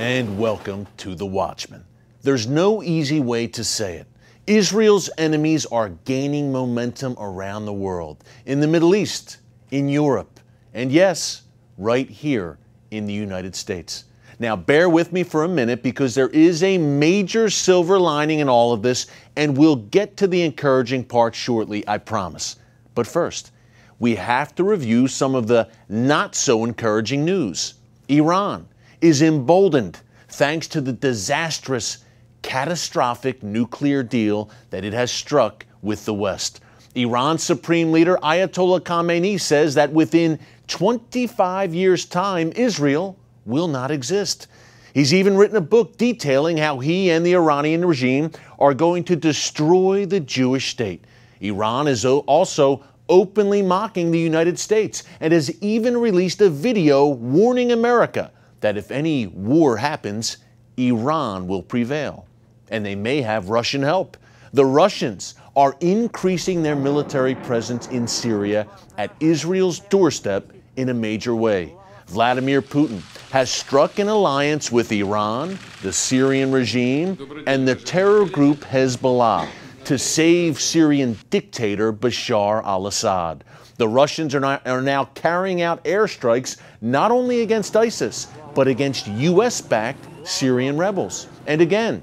and welcome to the Watchman. There's no easy way to say it. Israel's enemies are gaining momentum around the world, in the Middle East, in Europe, and yes, right here in the United States. Now, bear with me for a minute because there is a major silver lining in all of this, and we'll get to the encouraging part shortly, I promise. But first, we have to review some of the not so encouraging news. Iran is emboldened thanks to the disastrous, catastrophic nuclear deal that it has struck with the West. Iran's Supreme Leader Ayatollah Khamenei says that within 25 years' time, Israel will not exist. He's even written a book detailing how he and the Iranian regime are going to destroy the Jewish state. Iran is also openly mocking the United States and has even released a video warning America that if any war happens, Iran will prevail. And they may have Russian help. The Russians are increasing their military presence in Syria at Israel's doorstep in a major way. Vladimir Putin has struck an alliance with Iran, the Syrian regime, and the terror group Hezbollah to save Syrian dictator Bashar al-Assad. The Russians are now carrying out airstrikes not only against ISIS, but against U.S.-backed Syrian rebels. And again,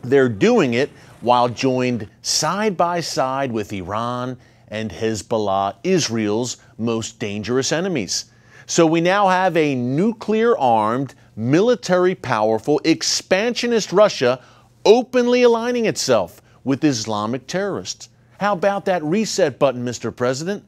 they're doing it while joined side by side with Iran and Hezbollah, Israel's most dangerous enemies. So we now have a nuclear-armed, military-powerful, expansionist Russia openly aligning itself with Islamic terrorists. How about that reset button, Mr. President?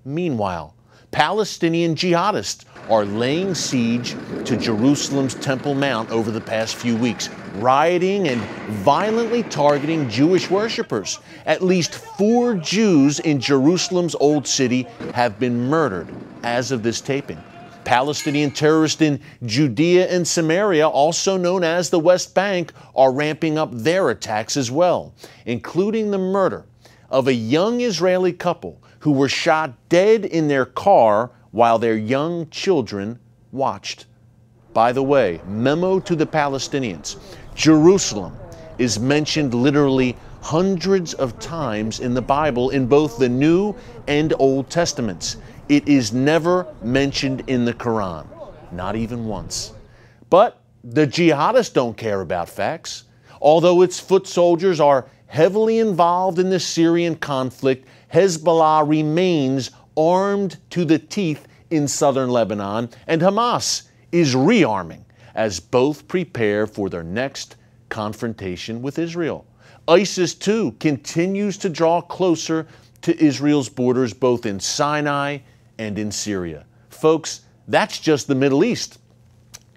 Meanwhile, Palestinian jihadists are laying siege to Jerusalem's Temple Mount over the past few weeks, rioting and violently targeting Jewish worshippers. At least 4 Jews in Jerusalem's Old City have been murdered as of this taping. Palestinian terrorists in Judea and Samaria, also known as the West Bank, are ramping up their attacks as well, including the murder of a young Israeli couple who were shot dead in their car while their young children watched. By the way, memo to the Palestinians: Jerusalem is mentioned literally hundreds of times in the Bible in both the New and Old Testaments. It is never mentioned in the Quran, not even once. But the jihadists don't care about facts. Although its foot soldiers are heavily involved in the Syrian conflict, Hezbollah remains armed to the teeth in southern Lebanon, and Hamas is rearming as both prepare for their next confrontation with Israel. ISIS, too, continues to draw closer to Israel's borders both in Sinai and in Syria. Folks, that's just the Middle East.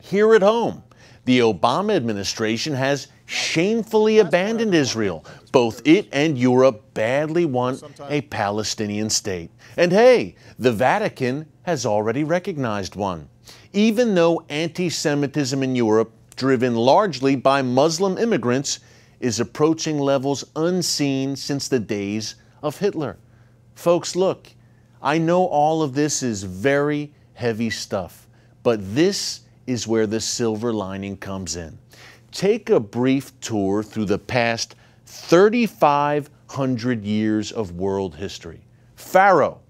Here at home, the Obama administration has shamefully abandoned Israel. Both it and Europe badly want a Palestinian state. And hey, the Vatican has already recognized one. Even though anti-Semitism in Europe, driven largely by Muslim immigrants, is approaching levels unseen since the days of Hitler. Folks, look, I know all of this is very heavy stuff, but this is where the silver lining comes in. Take a brief tour through the past 3,500 years of world history. Pharaoh,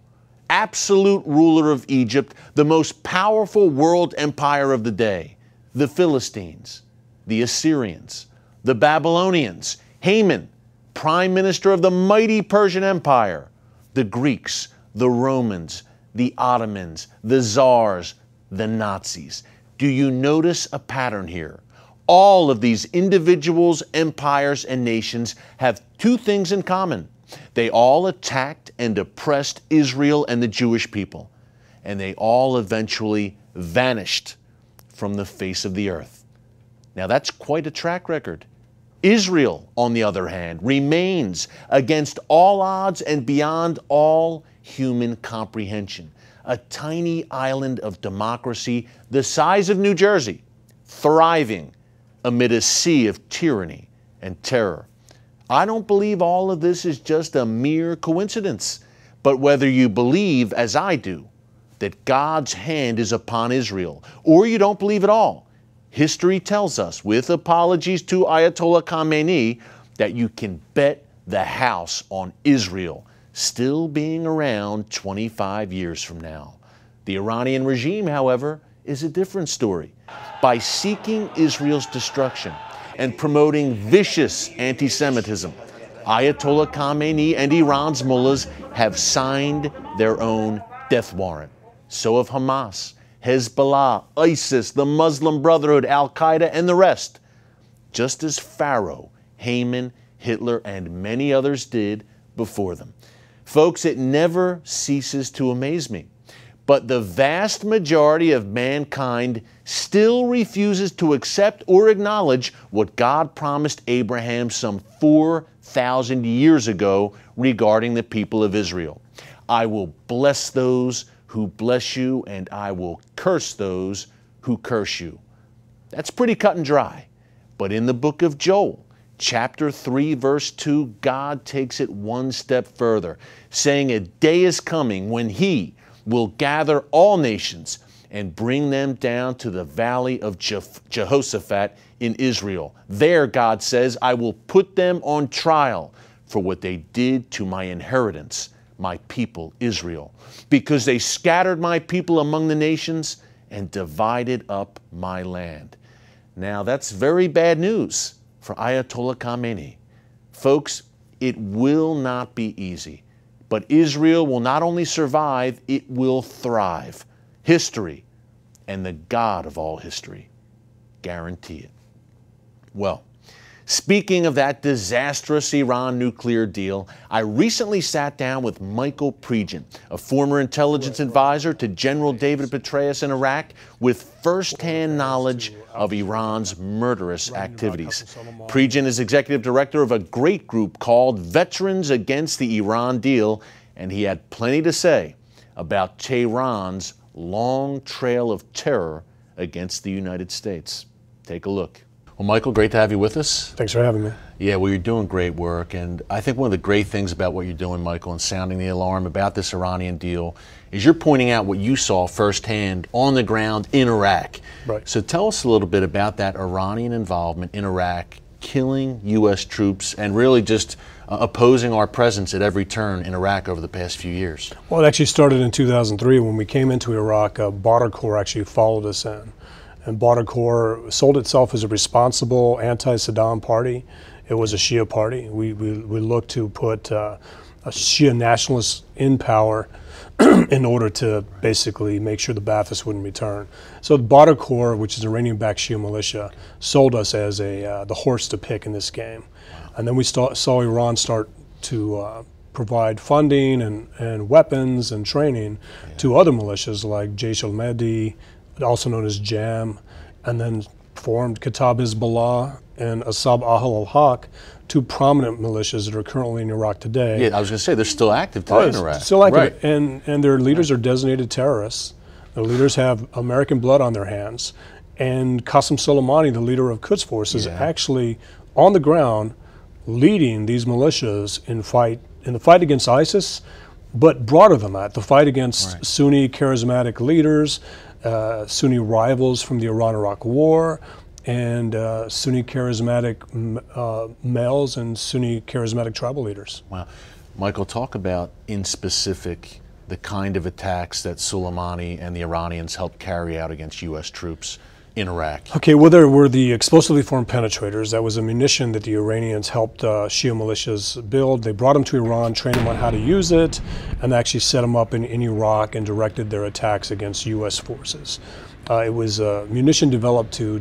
absolute ruler of Egypt, the most powerful world empire of the day. The Philistines, the Assyrians, the Babylonians, Haman, prime minister of the mighty Persian Empire, the Greeks, the Romans, the Ottomans, the Tsars, the Nazis. Do you notice a pattern here? All of these individuals, empires, and nations have 2 things in common. They all attacked and oppressed Israel and the Jewish people, and they all eventually vanished from the face of the earth. Now that's quite a track record. Israel, on the other hand, remains against all odds and beyond all human comprehension. A tiny island of democracy the size of New Jersey, thriving amid a sea of tyranny and terror. I don't believe all of this is just a mere coincidence, but whether you believe, as I do, that God's hand is upon Israel, or you don't believe at all, history tells us, with apologies to Ayatollah Khamenei, that you can bet the house on Israel still being around 25 years from now. The Iranian regime, however, is a different story. By seeking Israel's destruction and promoting vicious anti-Semitism, Ayatollah Khamenei and Iran's mullahs have signed their own death warrant. So have Hamas, Hezbollah, ISIS, the Muslim Brotherhood, Al-Qaeda, and the rest. Just as Pharaoh, Haman, Hitler, and many others did before them. Folks, it never ceases to amaze me. But the vast majority of mankind still refuses to accept or acknowledge what God promised Abraham some 4,000 years ago regarding the people of Israel. I will bless those who bless you, and I will curse those who curse you. That's pretty cut and dry. But in the book of Joel, chapter 3, verse 2, God takes it one step further, saying a day is coming when He will gather all nations and bring them down to the valley of Jehoshaphat in Israel. There, God says, I will put them on trial for what they did to my inheritance, my people Israel, because they scattered my people among the nations and divided up my land. Now, that's very bad news for Ayatollah Khamenei. Folks, it will not be easy. But Israel will not only survive, it will thrive. History and the God of all history guarantee it. Well, speaking of that disastrous Iran nuclear deal, I recently sat down with Michael Prian, a former intelligence advisor to General David Petraeus in Iraq, with firsthand knowledge of Iran's murderous activities. Pregent is executive director of a great group called Veterans Against the Iran Deal, and he had plenty to say about Tehran's long trail of terror against the United States. Take a look. Well, Michael, great to have you with us. Thanks for having me. Yeah, well, you're doing great work, and I think one of the great things about what you're doing, Michael, and sounding the alarm about this Iranian deal is you're pointing out what you saw firsthand on the ground in Iraq. Right. So tell us a little bit about that Iranian involvement in Iraq, killing U.S. troops, and really just opposing our presence at every turn in Iraq over the past few years. Well, it actually started in 2003 when we came into Iraq. Badr Corps actually followed us in. And Badr Corps sold itself as a responsible anti-Saddam party. It was a Shia party. We looked to put a Shia nationalists in power in order to basically make sure the Baathists wouldn't return. So the Badr Corps, which is an Iranian-backed Shia militia, sold us as the horse to pick in this game. And then we saw Iran start to provide funding and weapons and training to other militias like Jaish al-Mahdi, also known as JAM, and then formed Kataib Hezbollah and Asab Ahl al-Haq, two prominent militias that are currently in Iraq today. Yeah, I was going to say, they're still active today in Iraq. Still active, right. and their leaders are designated terrorists. Their leaders have American blood on their hands. And Qasem Soleimani, the leader of Quds forces, actually on the ground leading these militias in the fight against ISIS, but broader than that, the fight against Sunni charismatic leaders, Sunni rivals from the Iran-Iraq War, and Sunni charismatic males and Sunni charismatic tribal leaders. Wow. Michael, talk about, in specific, the kind of attacks that Soleimani and the Iranians helped carry out against U.S. troops in Iraq. Okay, well, there were the explosively formed penetrators. That was a munition that the Iranians helped Shia militias build. They brought them to Iran, trained them on how to use it, and actually set them up in Iraq and directed their attacks against U.S. forces. It was munition developed to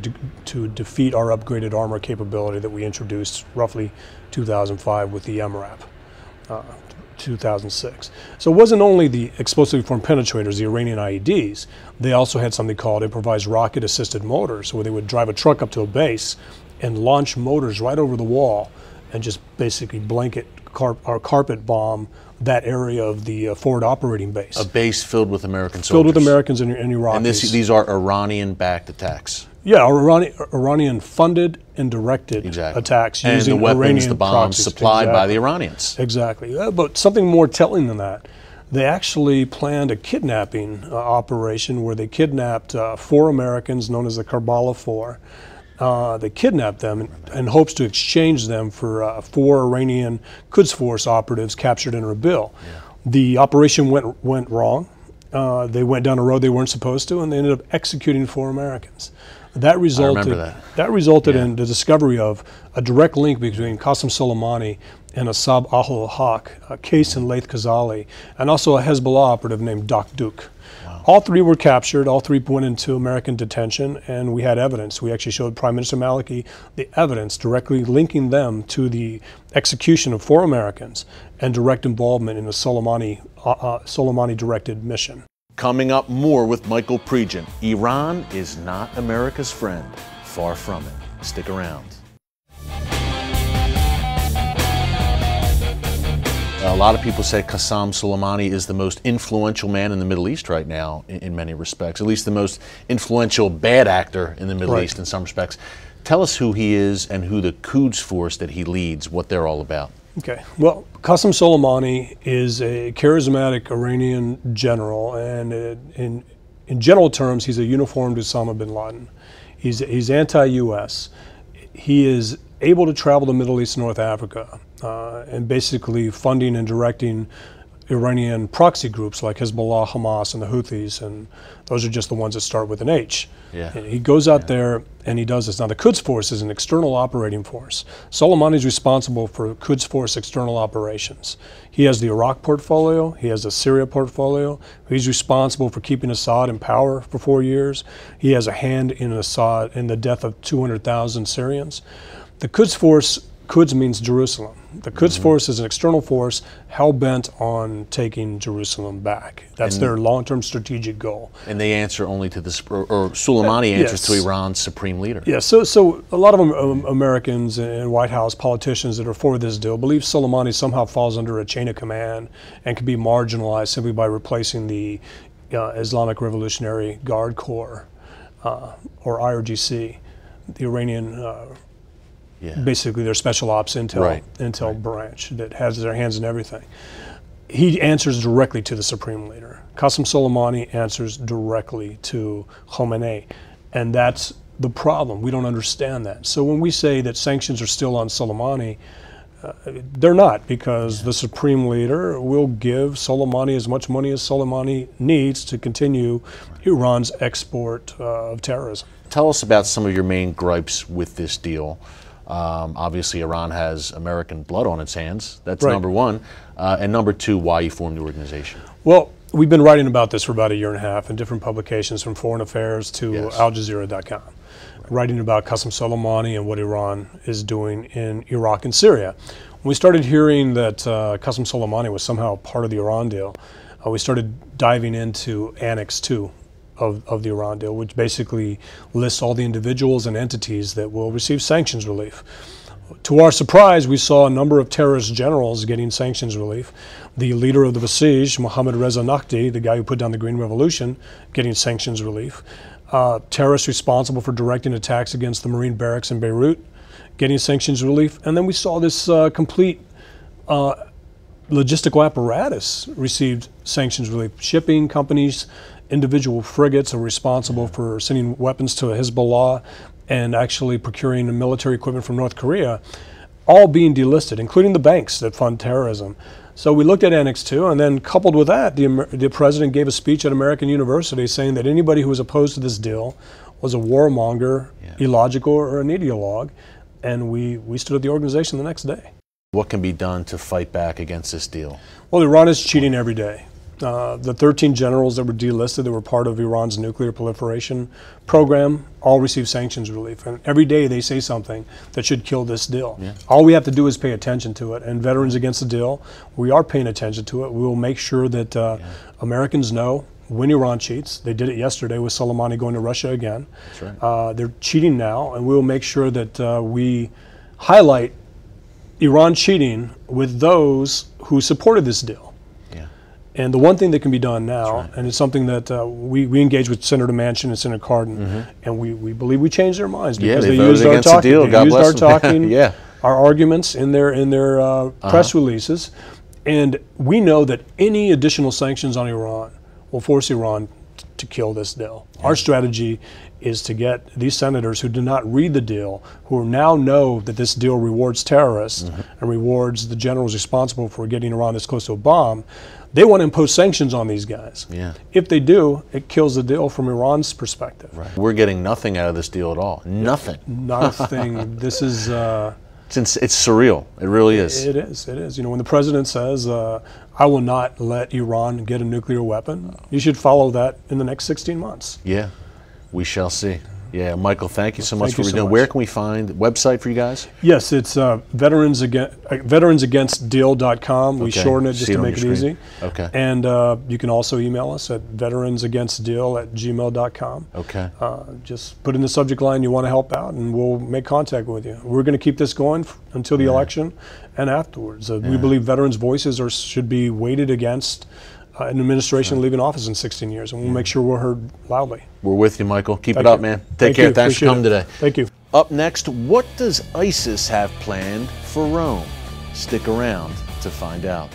defeat our upgraded armor capability that we introduced roughly 2005 with the MRAP. 2006. So it wasn't only the explosively formed penetrators, the Iranian IEDs, they also had something called improvised rocket-assisted motors, where they would drive a truck up to a base and launch motors right over the wall and just basically blanket or carpet bomb that area of the forward operating base. A base filled with American soldiers. Filled with Americans and Iraqis. And these are Iranian-backed attacks. Yeah, Iranian-funded and directed attacks and using the weapons, Iranian the bombs proxies. supplied by the Iranians. Exactly. But something more telling than that, They actually planned a kidnapping operation where they kidnapped 4 Americans known as the Karbala 4. They kidnapped them in hopes to exchange them for 4 Iranian Quds Force operatives captured in Erbil. Yeah. The operation went wrong. They went down a road they weren't supposed to, and they ended up executing 4 Americans. That resulted in the discovery of a direct link between Qasem Soleimani and Asab al-Haq, Qais and Laith Khazali, and also a Hezbollah operative named Doc Duke. Wow. All 3 were captured, all 3 went into American detention, and we had evidence. We actually showed Prime Minister Maliki the evidence directly linking them to the execution of 4 Americans and direct involvement in the Soleimani-directed mission. Coming up, more with Michael Prian. Iran is not America's friend. Far from it. Stick around. A lot of people say Qasem Soleimani is the most influential man in the Middle East right now in many respects, at least the most influential bad actor in the Middle East in some respects. Tell us who he is and who the Quds Force that he leads, what they're all about. Okay, well, Qasem Soleimani is a charismatic Iranian general, and in general terms, he's a uniformed Osama bin Laden. He's anti-U.S. He is able to travel to Middle East and North Africa and basically funding and directing Iranian proxy groups like Hezbollah, Hamas, and the Houthis, and those are just the ones that start with an H. Yeah. And he goes out there and he does this. Now, the Quds Force is an external operating force. Soleimani is responsible for Quds Force external operations. He has the Iraq portfolio, he has the Syria portfolio. He's responsible for keeping Assad in power for 4 years. He has a hand in Assad in the death of 200,000 Syrians. The Quds Force, Quds means Jerusalem. The Quds Force is an external force hell-bent on taking Jerusalem back. That's their long-term strategic goal. And they answer only to the, or Soleimani answers to Iran's supreme leader. Yeah, so a lot of Americans and White House politicians that are for this deal believe Soleimani somehow falls under a chain of command and can be marginalized simply by replacing the Islamic Revolutionary Guard Corps, or IRGC, the Iranian basically their special ops intel branch that has their hands in everything. He answers directly to the supreme leader. Qasem Soleimani answers directly to Khomeini, and that's the problem. We don't understand that. So when we say that sanctions are still on Soleimani, they're not, because the supreme leader will give Soleimani as much money as Soleimani needs to continue Iran's export of terrorism. Tell us about some of your main gripes with this deal. Obviously, Iran has American blood on its hands. That's number one. And number two, why you formed the organization. Well, we've been writing about this for about 1.5 years in different publications, from Foreign Affairs to AlJazeera.com, writing about Qasem Soleimani and what Iran is doing in Iraq and Syria. When we started hearing that Qasem Soleimani was somehow part of the Iran deal, we started diving into Annex 2. Of the Iran deal, which basically lists all the individuals and entities that will receive sanctions relief. To our surprise, we saw a number of terrorist generals getting sanctions relief. The leader of the Basij, Mohammad Reza Nakhti, the guy who put down the Green Revolution, getting sanctions relief. Terrorists responsible for directing attacks against the Marine barracks in Beirut, getting sanctions relief. And then we saw this complete logistical apparatus received sanctions relief. Shipping companies, individual frigates are responsible for sending weapons to Hezbollah and actually procuring military equipment from North Korea, all being delisted, including the banks that fund terrorism. So we looked at Annex 2, and then coupled with that, the president gave a speech at American University saying that anybody who was opposed to this deal was a warmonger, illogical, or an ideologue, and we stood at the organization the next day. What can be done to fight back against this deal? Well, Iran is cheating every day. The 13 generals that were delisted that were part of Iran's nuclear proliferation program all received sanctions relief. And every day they say something that should kill this deal. All we have to do is pay attention to it. And Veterans Against the Deal, we are paying attention to it. We will make sure that Americans know when Iran cheats. They did it yesterday with Soleimani going to Russia again. That's right. They're cheating now, and we will make sure that we highlight Iran cheating with those who supported this deal. And the one thing that can be done now, and it's something that we engaged with Senator Manchin and Senator Cardin, and we believe we changed their minds because they used our talking, our arguments in their press releases, And we know that any additional sanctions on Iran will force Iran to kill this deal. Our strategy is to get these senators who did not read the deal, who now know that this deal rewards terrorists and rewards the generals responsible for getting Iran this close to a bomb. They want to impose sanctions on these guys. Yeah. If they do, it kills the deal from Iran's perspective. Right. We're getting nothing out of this deal at all. Nothing. Nothing. This is... It's surreal. It really is. It is. It is. You know, when the president says, I will not let Iran get a nuclear weapon, you should follow that in the next 16 months. Yeah, we shall see. Yeah, Michael, thank you so much for Thank you so doing. much. Where can we find the website for you guys? Yes, it's veteransagainstdeal.com. We Okay. shorten it just See to on make it your screen. easy. Okay. And you can also email us at veteransagainstdeal@gmail.com. Okay. Just put in the subject line you want to help out, and we'll make contact with you. We're going to keep this going until the election and afterwards. We believe veterans' voices should be weighted against an administration leaving office in 16 years, and we'll make sure we're heard loudly. We're with you, Michael. Keep it Thank up, you. man. Take Thank care. you. Thanks for Appreciate coming it. today. Thank you. Up next, what does ISIS have planned for Rome? Stick around to find out.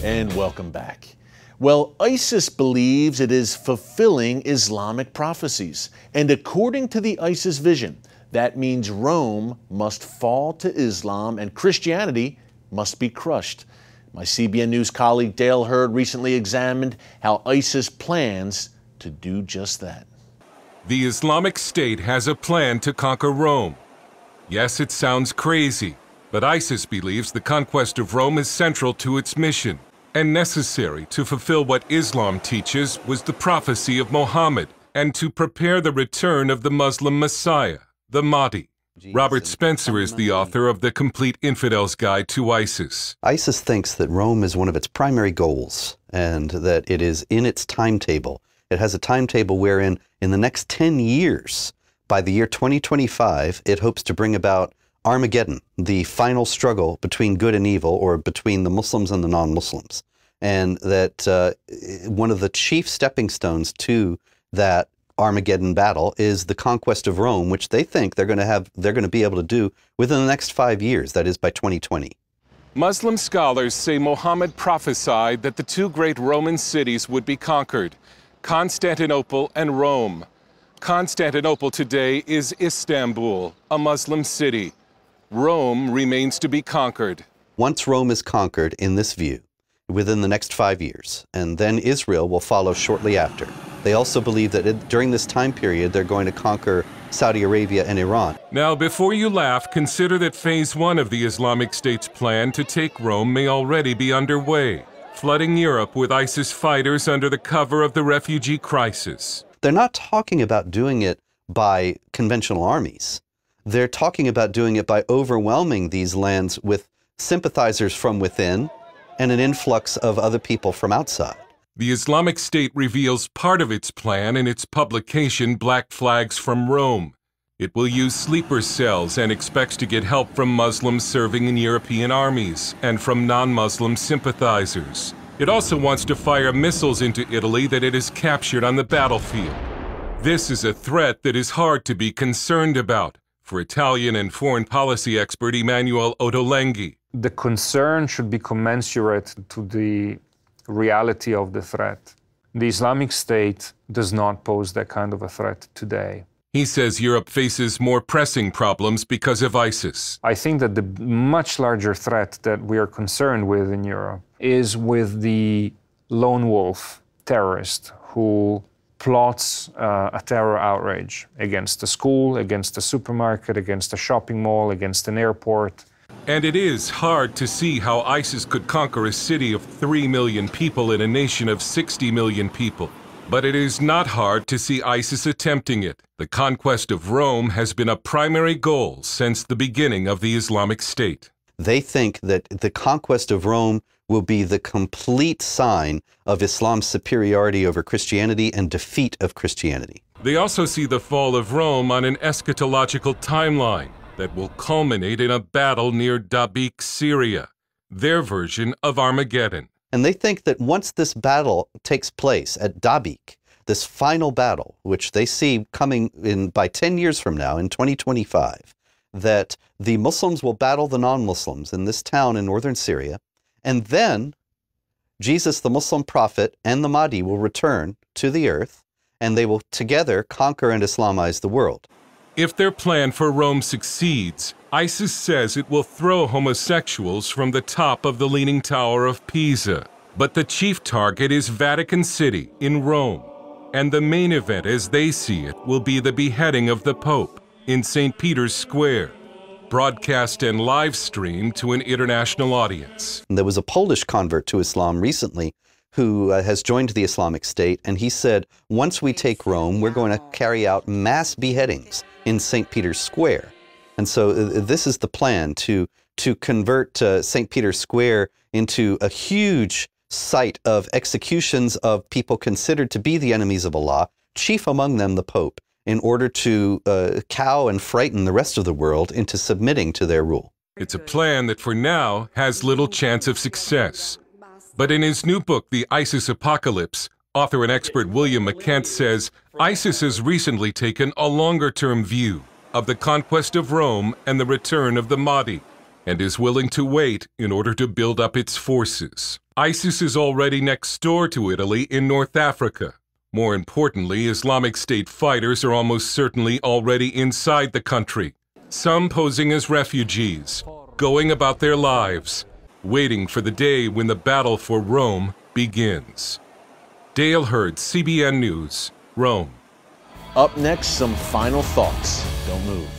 And welcome back. Well, ISIS believes it is fulfilling Islamic prophecies. And according to the ISIS vision, that means Rome must fall to Islam and Christianity must be crushed. My CBN News colleague Dale Hurd recently examined how ISIS plans to do just that. The Islamic State has a plan to conquer Rome. Yes, it sounds crazy, but ISIS believes the conquest of Rome is central to its mission and necessary to fulfill what Islam teaches was the prophecy of Muhammad and to prepare the return of the Muslim Messiah, the Mahdi. Robert Spencer is the author of The Complete Infidel's Guide to ISIS. ISIS thinks that Rome is one of its primary goals and that it is in its timetable. It has a timetable wherein in the next 10 years, by the year 2025, it hopes to bring about Armageddon, the final struggle between good and evil, or between the Muslims and the non-Muslims. And that one of the chief stepping stones to that Armageddon battle is the conquest of Rome, which they think they're going to be able to do within the next 5 years, that is by 2020. Muslim scholars say Muhammad prophesied that the two great Roman cities would be conquered, Constantinople and Rome. Constantinople today is Istanbul, a Muslim city. Rome remains to be conquered. Once Rome is conquered, in this view, within the next 5 years, and then Israel will follow shortly after. They also believe that during this time period, they're going to conquer Saudi Arabia and Iran. Now, before you laugh, consider that Phase 1 of the Islamic State's plan to take Rome may already be underway, flooding Europe with ISIS fighters under the cover of the refugee crisis. They're not talking about doing it by conventional armies. They're talking about doing it by overwhelming these lands with sympathizers from within and an influx of other people from outside. The Islamic State reveals part of its plan in its publication Black Flags from Rome. It will use sleeper cells and expects to get help from Muslims serving in European armies and from non-Muslim sympathizers. It also wants to fire missiles into Italy that it has captured on the battlefield. This is a threat that is hard to be concerned about for Italian and foreign policy expert Emanuele Ottolenghi. The concern should be commensurate to the reality of the threat. The Islamic State does not pose that kind of a threat today. He says Europe faces more pressing problems because of ISIS. I think that the much larger threat that we are concerned with in Europe is with the lone wolf terrorist who plots a terror outrage against a school, against a supermarket, against a shopping mall, against an airport. And it is hard to see how ISIS could conquer a city of 3 million people in a nation of 60 million people. But it is not hard to see ISIS attempting it. The conquest of Rome has been a primary goal since the beginning of the Islamic State. They think that the conquest of Rome will be the complete sign of Islam's superiority over Christianity and defeat of Christianity. They also see the fall of Rome on an eschatological timeline that will culminate in a battle near Dabiq, Syria, their version of Armageddon. And they think that once this battle takes place at Dabiq, this final battle, which they see coming in by 10 years from now, in 2025, that the Muslims will battle the non-Muslims in this town in northern Syria, and then Jesus, the Muslim prophet, and the Mahdi will return to the earth, and they will together conquer and Islamize the world. If their plan for Rome succeeds, ISIS says it will throw homosexuals from the top of the Leaning Tower of Pisa. But the chief target is Vatican City in Rome. And the main event, as they see it, will be the beheading of the Pope in St. Peter's Square, broadcast and live streamed to an international audience. There was a Polish convert to Islam recently who has joined the Islamic State, and he said, once we take Rome, we're going to carry out mass beheadings in St. Peter's Square. And so this is the plan, to convert St. Peter's Square into a huge site of executions of people considered to be the enemies of Allah, chief among them the Pope, in order to cow and frighten the rest of the world into submitting to their rule. It's a plan that for now has little chance of success. But in his new book, The ISIS Apocalypse, author and expert William McKent says ISIS has recently taken a longer-term view of the conquest of Rome and the return of the Mahdi, and is willing to wait in order to build up its forces. ISIS is already next door to Italy in North Africa. More importantly, Islamic State fighters are almost certainly already inside the country, some posing as refugees, going about their lives, waiting for the day when the battle for Rome begins. Dale Hurd, CBN News, Rome. Up next, some final thoughts. Don't move.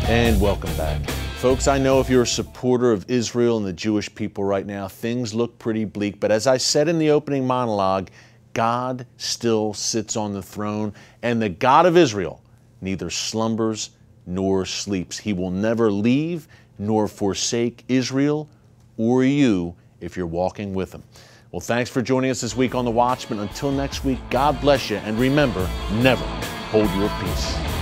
And welcome back. Folks, I know if you're a supporter of Israel and the Jewish people right now, things look pretty bleak. But as I said in the opening monologue, God still sits on the throne, and the God of Israel neither slumbers nor sleeps. He will never leave nor forsake Israel or you if you're walking with him. Well, thanks for joining us this week on The Watchman. Until next week, God bless you, and remember, never hold your peace.